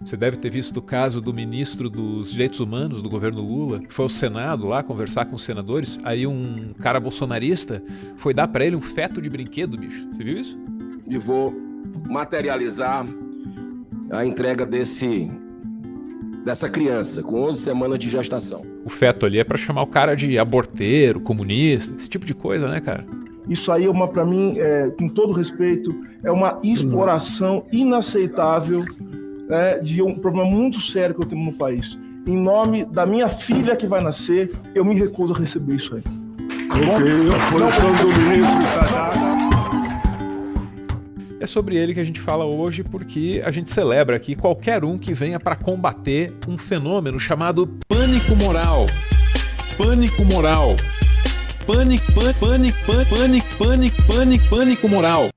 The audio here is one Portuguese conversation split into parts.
Você deve ter visto o caso do ministro dos Direitos Humanos do governo Lula, que foi ao Senado lá conversar com os senadores, aí um cara bolsonarista foi dar pra ele um feto de brinquedo, bicho. Você viu isso? E vou materializar a entrega dessa criança com 11 semanas de gestação. O feto ali é pra chamar o cara de aborteiro, comunista, esse tipo de coisa, né, cara? Isso aí, para mim, com todo respeito, é uma exploração inaceitável de um problema muito sério que eu tenho no país. Em nome da minha filha que vai nascer, eu me recuso a receber isso aí. Ok, a posição do ministro está dada. É sobre ele que a gente fala hoje porque a gente celebra aqui qualquer um que venha para combater um fenômeno chamado pânico moral. Pânico moral. Pânico moral.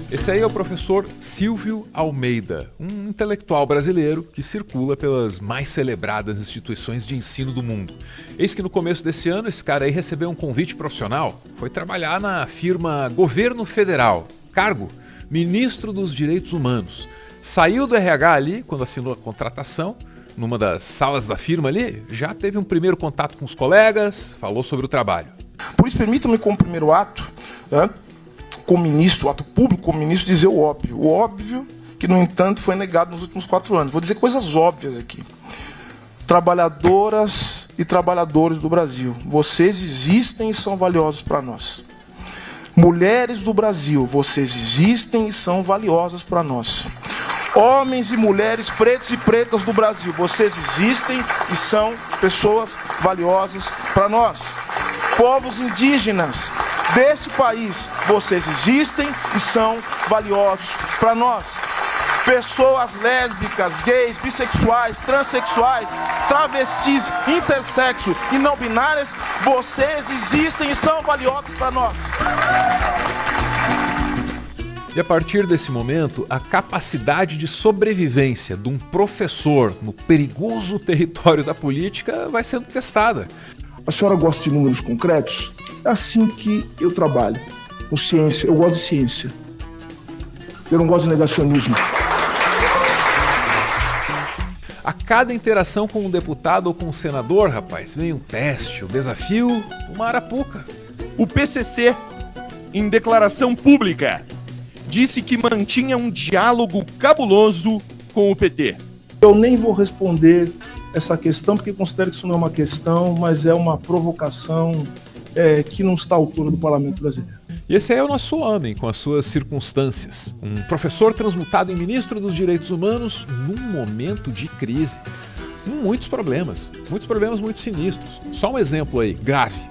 Esse aí é o professor Silvio Almeida, um intelectual brasileiro que circula pelas mais celebradas instituições de ensino do mundo. Eis que no começo desse ano esse cara aí recebeu um convite profissional, foi trabalhar na firma Governo Federal, cargo Ministro dos Direitos Humanos. Saiu do RH ali, quando assinou a contratação, numa das salas da firma ali, já teve um primeiro contato com os colegas, falou sobre o trabalho. Por isso, permita-me, como primeiro ato, como ministro, ato público como ministro, dizer o óbvio. O óbvio que, no entanto, foi negado nos últimos 4 anos. Vou dizer coisas óbvias aqui. Trabalhadoras e trabalhadores do Brasil, vocês existem e são valiosos para nós. Mulheres do Brasil, vocês existem e são valiosas para nós. Homens e mulheres, pretos e pretas do Brasil, vocês existem e são pessoas valiosas para nós. Povos indígenas deste país, vocês existem e são valiosos para nós. Pessoas lésbicas, gays, bissexuais, transexuais, travestis, intersexo e não binárias, vocês existem e são valiosos para nós. E a partir desse momento, a capacidade de sobrevivência de um professor no perigoso território da política vai sendo testada. A senhora gosta de números concretos? É assim que eu trabalho, com ciência. Eu gosto de ciência. Eu não gosto de negacionismo. A cada interação com um deputado ou com um senador, rapaz, vem um teste, um desafio, uma arapuca. O PCC, em declaração pública, disse que mantinha um diálogo cabuloso com o PT. Eu nem vou responder essa questão, porque considero que isso não é uma questão, mas é uma provocação que não está à altura do Parlamento brasileiro. E esse aí é o nosso homem, com as suas circunstâncias. Um professor transmutado em ministro dos Direitos Humanos num momento de crise. Com muitos problemas muito sinistros. Só um exemplo aí, grave.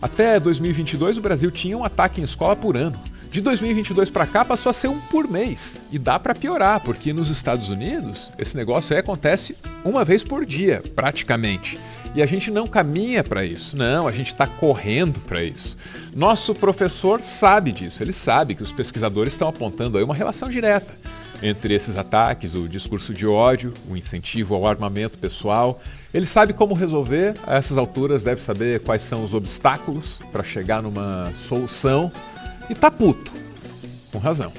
Até 2022 o Brasil tinha um ataque em escola por ano. De 2022 para cá passou a ser um por mês. E dá para piorar, porque nos Estados Unidos esse negócio aí acontece uma vez por dia, praticamente. E a gente não caminha para isso, não, a gente está correndo para isso. Nosso professor sabe disso, ele sabe que os pesquisadores estão apontando aí uma relação direta entre esses ataques, o discurso de ódio, o incentivo ao armamento pessoal. Ele sabe como resolver, a essas alturas deve saber quais são os obstáculos para chegar numa solução e tá puto, com razão.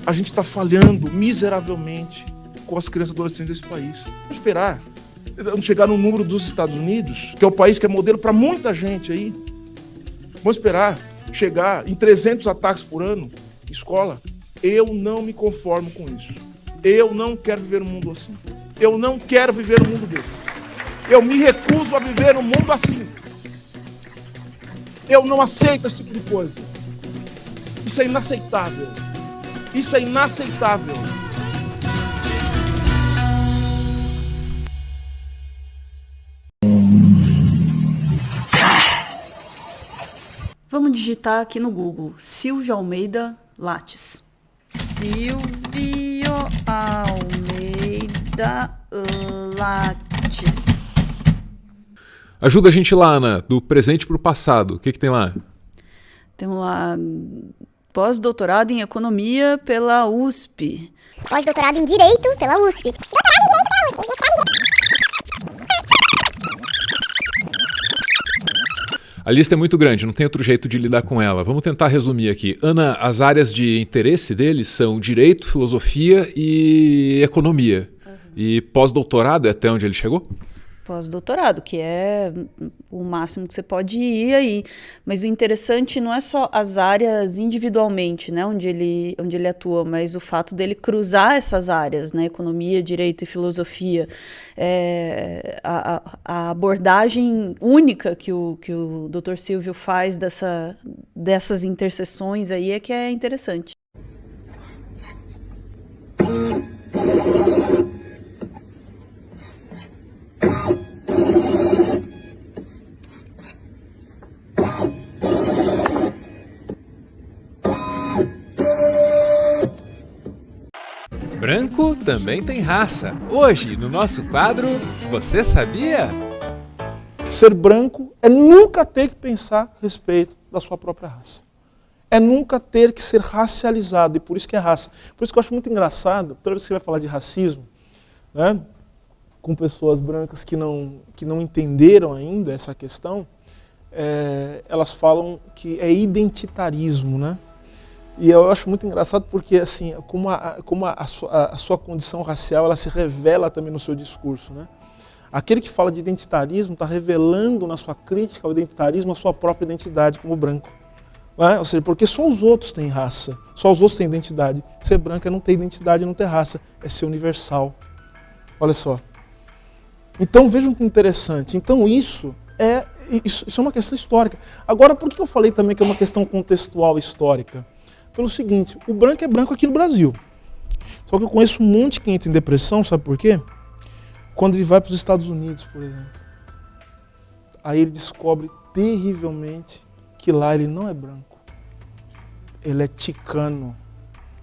A gente está falhando miseravelmente com as crianças e adolescentes desse país. Vamos esperar. Vamos chegar no número dos Estados Unidos, que é o país que é modelo para muita gente aí. Vamos esperar chegar em 300 ataques por ano em escola. Eu não me conformo com isso. Eu não quero viver um mundo assim. Eu não quero viver um mundo desse. Eu me recuso a viver um mundo assim. Eu não aceito esse tipo de coisa. Isso é inaceitável. Isso é inaceitável. Vamos digitar aqui no Google, Silvio Almeida Lattes. Silvio Almeida Lattes. Ajuda a gente lá, Ana, do presente pro passado. O que tem lá? Temos lá pós-doutorado em economia pela USP. Pós-doutorado em direito pela USP. A lista é muito grande, não tem outro jeito de lidar com ela. Vamos tentar resumir aqui. Ana, as áreas de interesse deles são direito, filosofia e economia. E pós-doutorado é até onde ele chegou? Pós-doutorado, que é o máximo que você pode ir aí. Mas o interessante não é só as áreas individualmente, né, onde ele atua, mas o fato dele cruzar essas áreas, né, economia, direito e filosofia. A abordagem única que o Dr. Silvio faz dessas interseções aí é que é interessante. Branco também tem raça. Hoje, no nosso quadro, Você Sabia? Ser branco é nunca ter que pensar a respeito da sua própria raça. É nunca ter que ser racializado, e por isso que é raça. Por isso que eu acho muito engraçado, toda vez que você vai falar de racismo, né, com pessoas brancas que não entenderam ainda essa questão, elas falam que é identitarismo, né? E eu acho muito engraçado porque, assim, como a sua condição racial, ela se revela também no seu discurso, né? Aquele que fala de identitarismo está revelando na sua crítica ao identitarismo a sua própria identidade como branco. Né? Ou seja, porque só os outros têm raça, só os outros têm identidade. Ser branco é não ter identidade, não ter raça, é ser universal. Olha só. Então vejam que interessante. Então isso é uma questão histórica. Agora, por que eu falei também que é uma questão contextual histórica? Pelo seguinte, o branco é branco aqui no Brasil. Só que eu conheço um monte que entra em depressão, sabe por quê? Quando ele vai para os Estados Unidos, por exemplo. Aí ele descobre terrivelmente que lá ele não é branco. Ele é ticano,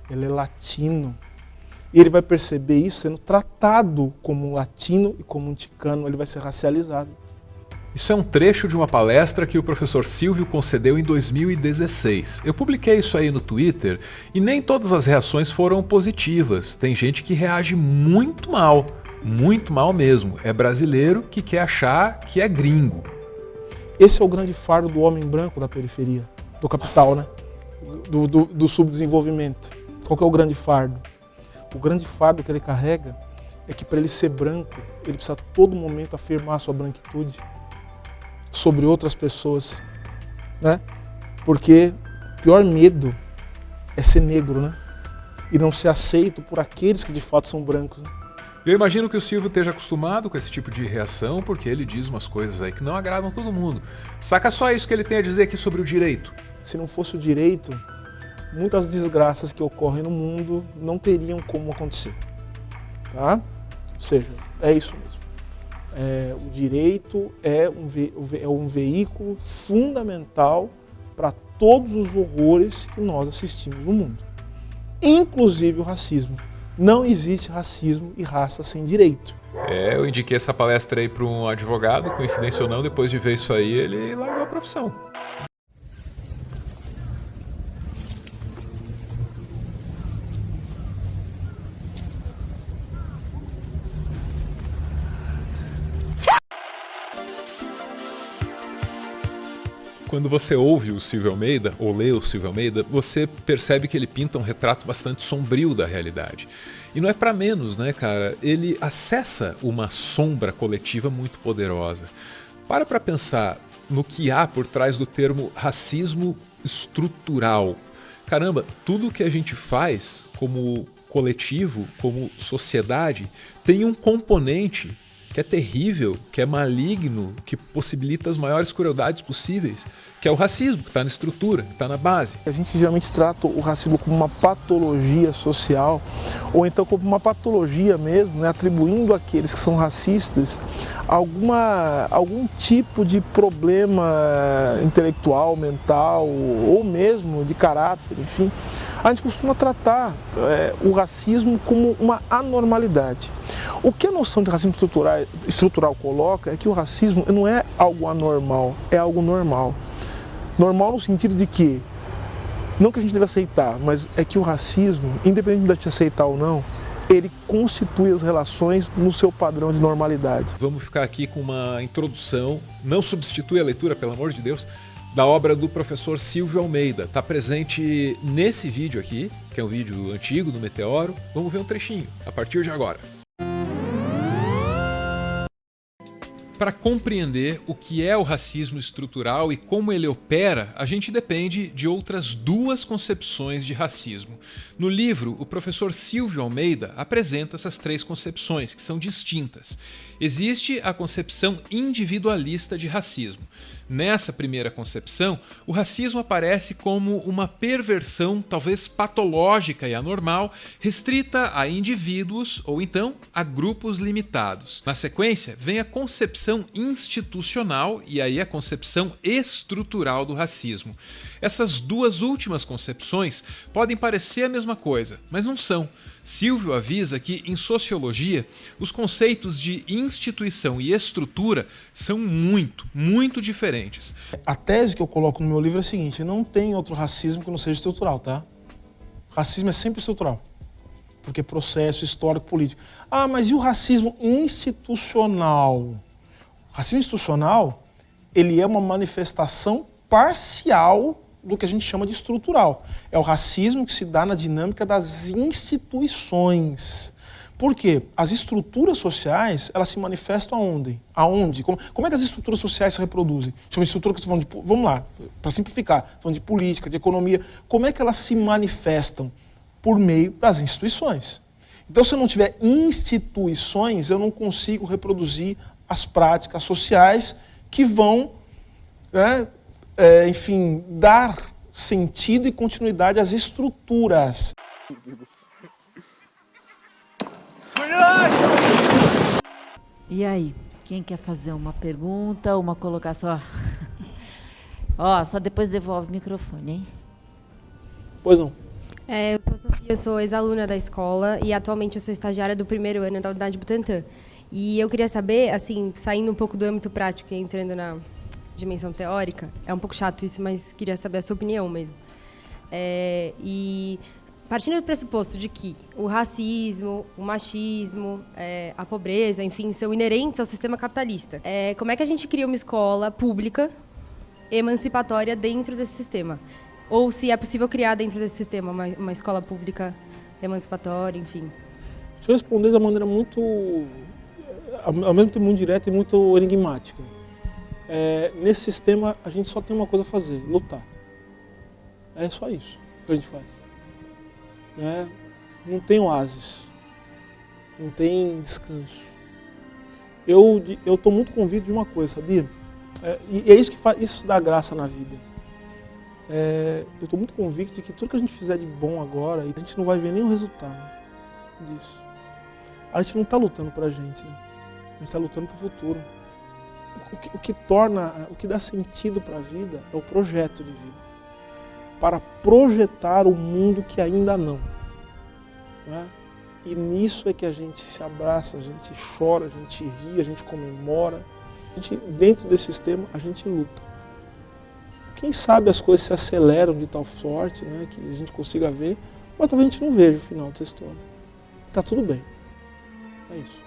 ele é latino. E ele vai perceber isso sendo tratado como um latino e como um ticano, ele vai ser racializado. Isso é um trecho de uma palestra que o professor Silvio concedeu em 2016. Eu publiquei isso aí no Twitter e nem todas as reações foram positivas. Tem gente que reage muito mal mesmo. É brasileiro que quer achar que é gringo. Esse é o grande fardo do homem branco da periferia, do capital, né? Do subdesenvolvimento. Qual que é o grande fardo? O grande fardo que ele carrega é que para ele ser branco, ele precisa a todo momento afirmar a sua branquitude sobre outras pessoas, né? Porque o pior medo é ser negro, né? E não ser aceito por aqueles que de fato são brancos, né? Eu imagino que o Silvio esteja acostumado com esse tipo de reação, porque ele diz umas coisas aí que não agradam todo mundo. Saca só isso que ele tem a dizer aqui sobre o direito. Se não fosse o direito, muitas desgraças que ocorrem no mundo não teriam como acontecer, tá? Ou seja, é isso mesmo. O direito é um veículo fundamental para todos os horrores que nós assistimos no mundo, inclusive o racismo. Não existe racismo e raça sem direito. Eu indiquei essa palestra aí para um advogado, coincidência ou não, depois de ver isso aí, ele largou a profissão. Quando você ouve o Silvio Almeida, ou lê o Silvio Almeida, você percebe que ele pinta um retrato bastante sombrio da realidade. E não é para menos, né, cara? Ele acessa uma sombra coletiva muito poderosa. Para pensar no que há por trás do termo racismo estrutural. Caramba, tudo que a gente faz como coletivo, como sociedade, tem um componente que é terrível, que é maligno, que possibilita as maiores crueldades possíveis, que é o racismo, que está na estrutura, que está na base. A gente geralmente trata o racismo como uma patologia social, ou então como uma patologia mesmo, né, atribuindo àqueles que são racistas algum tipo de problema intelectual, mental, ou mesmo de caráter, enfim. A gente costuma tratar o racismo como uma anormalidade. O que a noção de racismo estrutural coloca é que o racismo não é algo anormal, é algo normal. Normal no sentido de que, não que a gente deve aceitar, mas é que o racismo, independente de te aceitar ou não, ele constitui as relações no seu padrão de normalidade. Vamos ficar aqui com uma introdução, não substitui a leitura, pelo amor de Deus, da obra do professor Silvio Almeida. Está presente nesse vídeo aqui, que é um vídeo antigo do Meteoro. Vamos ver um trechinho, a partir de agora. Para compreender o que é o racismo estrutural e como ele opera, a gente depende de outras duas concepções de racismo. No livro, o professor Silvio Almeida apresenta essas três concepções, que são distintas. Existe a concepção individualista de racismo. Nessa primeira concepção, o racismo aparece como uma perversão, talvez patológica e anormal, restrita a indivíduos ou então a grupos limitados. Na sequência, vem a concepção institucional e aí a concepção estrutural do racismo. Essas duas últimas concepções podem parecer a mesma coisa, mas não são. Silvio avisa que, em sociologia, os conceitos de instituição e estrutura são muito diferentes. A tese que eu coloco no meu livro é a seguinte: não tem outro racismo que não seja estrutural, tá? Racismo é sempre estrutural, porque é processo histórico, político. Ah, mas e o racismo institucional? O racismo institucional, ele é uma manifestação parcial do que a gente chama de estrutural. É o racismo que se dá na dinâmica das instituições. Por quê? As estruturas sociais, elas se manifestam aonde? Aonde? Como é que as estruturas sociais se reproduzem? Chama de estrutura que eu estou falando de... Vamos lá, para simplificar. Falando de política, de economia. Como é que elas se manifestam? Por meio das instituições. Então, se eu não tiver instituições, eu não consigo reproduzir as práticas sociais que vão, enfim, dar sentido e continuidade às estruturas. E aí, quem quer fazer uma pergunta, uma colocação? Ó, só depois devolve o microfone, hein? Pois não. Eu sou a Sofia, eu sou ex-aluna da escola e atualmente eu sou estagiária do primeiro ano da Unidade Butantã. E eu queria saber, assim, saindo um pouco do âmbito prático e entrando na dimensão teórica, é um pouco chato isso, mas queria saber a sua opinião mesmo. E partindo do pressuposto de que o racismo, o machismo, a pobreza, enfim, são inerentes ao sistema capitalista, como é que a gente cria uma escola pública emancipatória dentro desse sistema? Ou se é possível criar dentro desse sistema uma escola pública emancipatória, enfim? Deixa eu responder de uma maneira muito, ao mesmo tempo muito direta e muito enigmática. Nesse sistema, a gente só tem uma coisa a fazer: lutar. É só isso que a gente faz. Não tem oásis, não tem descanso. Eu estou muito convicto de uma coisa, sabia? E é isso que faz, isso dá graça na vida. Eu estou muito convicto de que tudo que a gente fizer de bom agora, a gente não vai ver nenhum resultado disso. A gente não está lutando para a gente, né? A gente está lutando para o futuro. O que dá sentido para a vida é o projeto de vida, para projetar o mundo que ainda não. E nisso é que a gente se abraça, a gente chora, a gente ri, a gente comemora. Dentro desse sistema, a gente luta. Quem sabe as coisas se aceleram de tal sorte, né, que a gente consiga ver, mas talvez a gente não veja o final dessa história. Está tudo bem. É isso.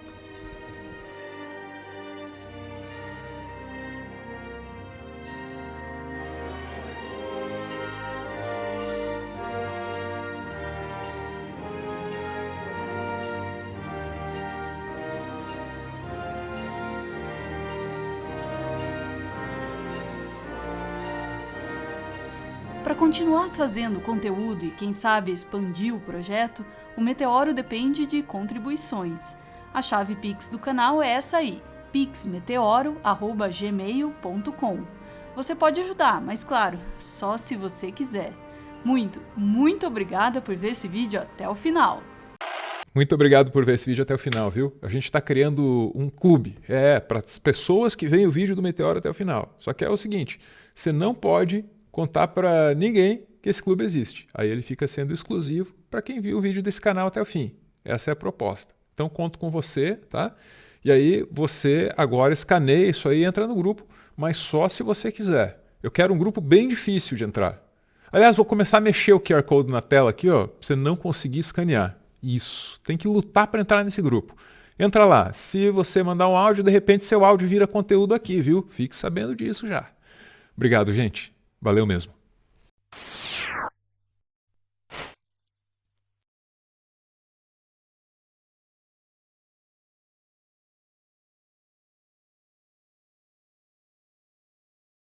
Para continuar fazendo conteúdo e, quem sabe, expandir o projeto, o Meteoro depende de contribuições. A chave Pix do canal é essa aí, pixmeteoro@gmail.com. Você pode ajudar, mas claro, só se você quiser. Muito obrigada por ver esse vídeo até o final. Muito obrigado por ver esse vídeo até o final, viu? A gente está criando um clube, para as pessoas que veem o vídeo do Meteoro até o final. Só que é o seguinte, você não pode contar para ninguém que esse clube existe. Aí ele fica sendo exclusivo para quem viu o vídeo desse canal até o fim. Essa é a proposta. Então conto com você, tá? E aí você agora escaneia isso aí e entra no grupo, mas só se você quiser. Eu quero um grupo bem difícil de entrar. Aliás, vou começar a mexer o QR Code na tela aqui, ó, pra você não conseguir escanear. Isso. Tem que lutar para entrar nesse grupo. Entra lá. Se você mandar um áudio, de repente seu áudio vira conteúdo aqui, viu? Fique sabendo disso já. Obrigado, gente. Valeu mesmo.